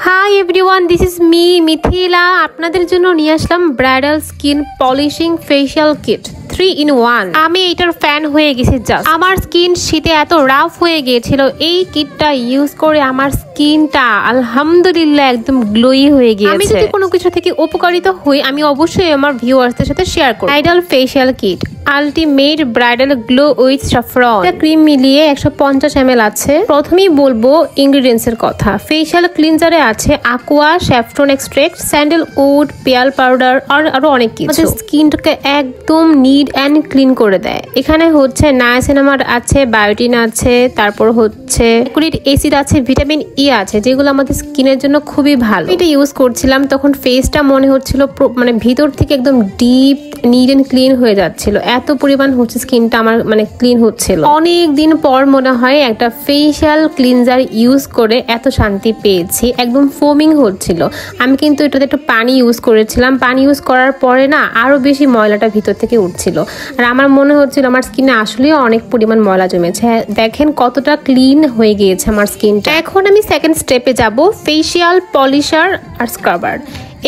High everyone, this is me Mithila. আপনাদের জন্য নিয়ে আসলাম bridal skin polishing facial kit 3-in-1। আমি এটার ফ্যান হয়ে গেছি। জাস্ট আমার স্কিন শীতে এত রাফ হয়ে গিয়েছিল, এই কিটটা ইউজ করে আমার স্কিনটা আলহামদুলিল্লাহ একদম গ্লোই হয়ে গিয়েছে। আমি যদি কোনো কিছু থেকে উপকারিত হই, আমি অবশ্যই আমার ভিউয়ার্সদের সাথে শেয়ার করব। Bridal facial kit ultimate bridal glow with saffron cream মিলিয়ে 150 ml আছে। প্রথমেই বলবো ইনগ্রেডিয়েন্টস এর কথা। ফেশিয়াল ক্লিনজারে আছে aqua, saffron extract, sandalwood, pearl powder আর আরো অনেক কিছু। স্কিনটাকে একদম নিট এন্ড ক্লিন করে দেয়। এখানে হচ্ছে নায়াসিনামাইড আছে, বায়োটিন আছে, তারপর হচ্ছে সাইকুলিক অ্যাসিড আছে, ভিটামিন ই আছে, যেগুলো আমাদের স্কিনের জন্য খুবই ভালো। এটা ইউজ করছিলাম তখন ফেসটা মনে হচ্ছিল মানে ভিতর থেকে একদম ডিপ নিট এন্ড ক্লিন হয়ে যাচ্ছিল। এত পরিমাণ হচ্ছে স্কিনটা আমার মানে ক্লিন হচ্ছিল। অনেক দিন পর মনে হয় একটা ফেশিয়াল ক্লিনজার ইউজ করে এত শান্তি পেয়েছি। একদম ফোমিং হচ্ছিল। আমি কিন্তু এটাতে একটু পানি ইউজ করেছিলাম। পানি ইউজ করার পরে না আরো বেশি ময়লাটা ভিতর থেকে উঠছিল, আর আমার মনে হচ্ছিল আমার স্কিনে আসলে অনেক পরিমাণ ময়লা জমেছে। দেখেন কতটা ক্লিন হয়ে গিয়েছে আমার স্কিনটা। এখন আমি সেকেন্ড স্টেপে যাব, ফেশিয়াল পলিশার আর স্ক্রাবার।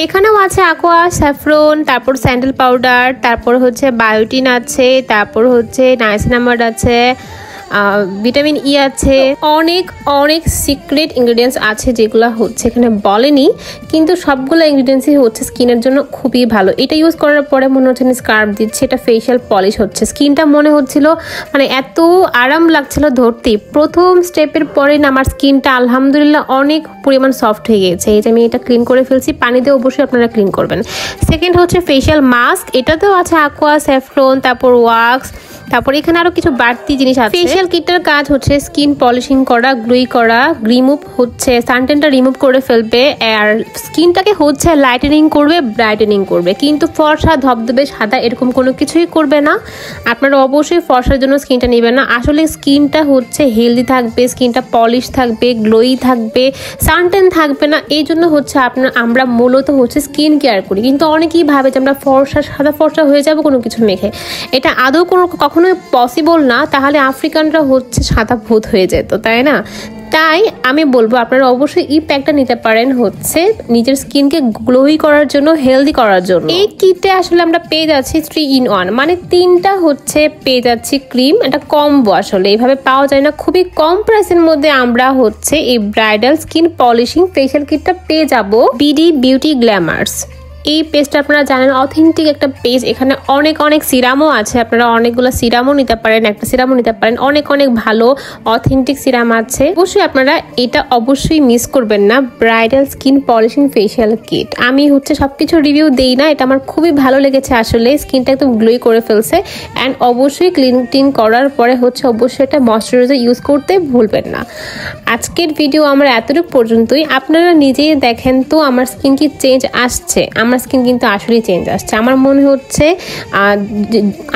এখানেও আছে aqua, স্যাফরন, তারপর স্যান্ডেল পাউডার, তারপর হচ্ছে বায়োটিন আছে, তারপর হচ্ছে নায়াসিনামাইড আছে, ভিটামিন ই আছে। অনেক অনেক সিক্রেট ইনগ্রেডিয়েন্টস আছে যেগুলো হচ্ছে এখানে বলেনি, কিন্তু সবগুলো ইনগ্রেডিয়েন্টসই হচ্ছে স্কিনের জন্য খুবই ভালো। এটা ইউজ করার পরে মনে হচ্ছে স্কার্ফ দিচ্ছে, এটা ফেশিয়াল পলিশ হচ্ছে। স্কিনটা মনে হচ্ছিল মানে এত আরাম লাগছিল ধরতে। প্রথম স্টেপের পরে না আমার স্কিনটা আলহামদুলিল্লাহ অনেক পরিমাণ সফট হয়ে গিয়েছে। এই যে আমি এটা ক্লিন করে ফেলছি, পানি দিয়ে অবশ্যই আপনারা ক্লিন করবেন। সেকেন্ড হচ্ছে ফেশিয়াল মাস্ক। এটাতেও আছে aqua, স্যাফরন, তারপর ওয়াক্স, তারপর এখানে আরো কিছু বাড়তি জিনিস আছে। ফেশিয়াল কিটটার কাজ হচ্ছে স্কিন পলিশিং করা, গ্লোই করা, রিমুভ হচ্ছে সানটেনটা রিমুভ করে ফেলবে, আর স্কিনটাকে হচ্ছে লাইটেনিং করবে, ব্রাইটেনিং করবে, কিন্তু ফর্সা ধবধবে সাদা এরকম কোনো কিছুই করবে না। আপনারা অবশ্যই ফর্সার জন্য স্কিনটা নেবেন না। আসলে স্কিনটা হচ্ছে হেলদি থাকবে, স্কিনটা পলিশ থাকবে, গ্লোই থাকবে, সানটেন থাকবে না। এই জন্য হচ্ছে আমরা মূলত হচ্ছে স্কিন কেয়ার করি, কিন্তু অনেকেই ভাবে যে আমরা ফর্সা সাদা ফর্সা হয়ে যাবো কোনো কিছু মেখে। এটা আদৌ কখনোই পসিবল না। তাহলে আফ্রিকানরা হচ্ছে সাদা ভূত হয়ে যেত, তাই না? তাই আমি বলবো আপনারা অবশ্যই এই প্যাকটা নিতে পারেন হচ্ছে নিজের স্কিনকে গ্লোই করার জন্য, হেলদি করার জন্য। এই কিটে আসলে আমরা পেয়ে যাচ্ছি 3-in-1, মানে তিনটা হচ্ছে পেয়ে যাচ্ছি ক্রিম। এটা কম্বো, আসলে এইভাবে পাওয়া যায় না। খুবই কম প্রাইসের মধ্যে আমরা হচ্ছে এই ব্রাইডাল স্কিন পলিশিং ফেশিয়াল কিটটা পেয়ে যাব বিডি বিউটি গ্ল্যামার্স। এই পেজটা আপনারা জানেন অথেন্টিক একটা পেজ। এখানে অনেক অনেক সিরামও আছে, আপনারা অনেকগুলো সিরামও নিতে পারেন, একটা সিরামও নিতে পারেন। অনেক অনেক ভালো অথেন্টিক সিরাম আছে। অবশ্যই আপনারা এটা অবশ্যই মিস করবেন না, bridal skin polishing facial kit. আমি হচ্ছে সবকিছু রিভিউ দেই না, এটা আমার খুবই ভালো লেগেছে। আসলে স্কিনটা একদম গ্লোই করে ফেলছে। অ্যান্ড অবশ্যই ক্লিন করার পরে হচ্ছে অবশ্যই এটা ময়শ্চারাইজার ইউজ করতে ভুলবেন না। আজকের ভিডিও আমার এতটুকু পর্যন্তই। আপনারা নিজেই দেখেন তো আমার স্কিন কি চেঞ্জ আসছে। আমার স্কিন কিন্তু আসলে চেঞ্জ আসছে। আমার মনে হচ্ছে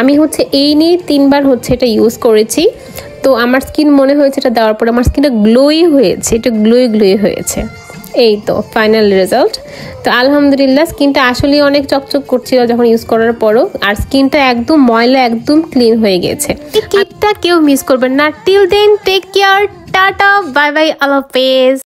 আমি হচ্ছে এই নিয়ে 3 বার হচ্ছে এটা ইউজ করেছি, তো আমার স্কিন মনে হয়েছে এটা দেওয়ার পরে আমার স্কিনটা গ্লোই হয়েছে, এটা গ্লোই হয়েছে। এই তো ফাইনাল রেজাল্ট। তো আলহামদুলিল্লাহ স্কিনটা আসলে অনেক চকচক করছিল যখন ইউজ করার পরও, আর স্কিনটা একদম ময়লা একদম ক্লিন হয়ে গেছে। এই কিটটা কেউ মিস করবেন না। Till then take care, tata, bye bye, আল্লাহ হাফেজ।